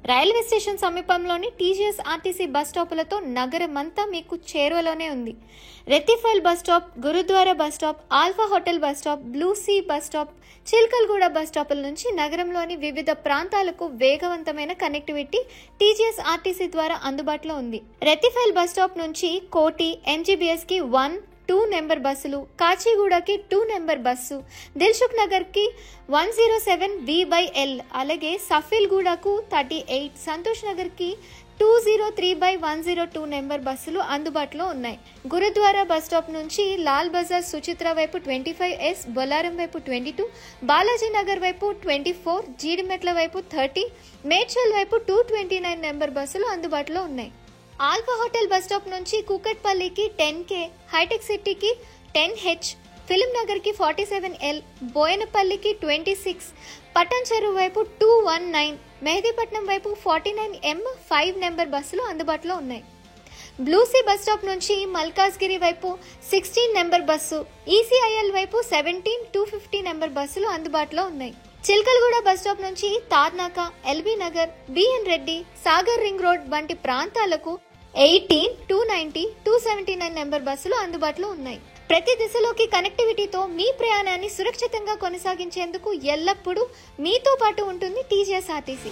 Railway station సమీపంలోని TGS RTC bus స్టాపులతో నగరమంతా మీకు చేరువలోనే ఉంది. రెత్తిఫైల్ bus stop, Gurudwara bus stop, Alpha Hotel bus stop, Blue Sea bus stop, Chilkalguda bus స్టాపుల నుంచి నగరంలోని వివిధ ప్రాంతాలకు వేగవంతమైన కనెక్టివిటీ టీజీఎస్ ఆర్టీసీ ద్వారా అందుబాటులో ఉంది. రెత్తిఫైల్ బస్ స్టాప్ నుంచి కోటి ఎంజీబీఎస్ కి 1-2 నెంబర్ బస్సులు, కాచిగూడకి 2 నెంబర్ బస్సు, దిల్సుఖ్ నగర్ కి 107V/L, అలాగే సఫీల్గూడకు 38, సంతోష్ నగర్ కి 203/102 నెంబర్ బస్సులు అందుబాటులో ఉన్నాయి. గురుద్వారా బస్ స్టాప్ నుంచి లాల్ బజార్ సుచిత్ర వైపు 25S, బొలారం వైపు 22, బాలాజీ నగర్ వైపు 24, జీడిమెట్ల వైపు 30, మేడ్చల్ వైపు 229 నెంబర్ బస్సులు అందుబాటులో ఉన్నాయి. ఆల్ఫా హోటల్ బస్ స్టాప్ నుంచి కూకట్పల్లికి 10K, హైటెక్ సిటీకి 10H, ఫిలిం నగర్ కి 47L, బోయనపల్లికి 26, పట్టణ్ చెరువు వైపు 219, మెహదీపట్నం వైపు 49M 5 నెంబర్ బస్సులు అందుబాటులో ఉన్నాయి. బ్లూసీ బస్ స్టాప్ నుంచి మల్కాజ్గిరి వైపు 16 నెంబర్ బస్సు, ఈసీఐఎల్ వైపు 17-250 నెంబర్ బస్సులు అందుబాటులో ఉన్నాయి. చిల్కల్గూడ బస్ స్టాప్ నుంచి Tarnaka, LB Nagar, BN Reddy, Sagar ring road వంటి ప్రాంతాలకు 18, 290, 279 నెంబర్ బస్సులు అందుబాటులో ఉన్నాయి. ప్రతి దిశలోకి కనెక్టివిటీతో మీ ప్రయాణాన్ని సురక్షితంగా కొనసాగించేందుకు ఎల్లప్పుడూ మీతో పాటు ఉంటుంది టీజీఎస్ ఆర్టీసీ.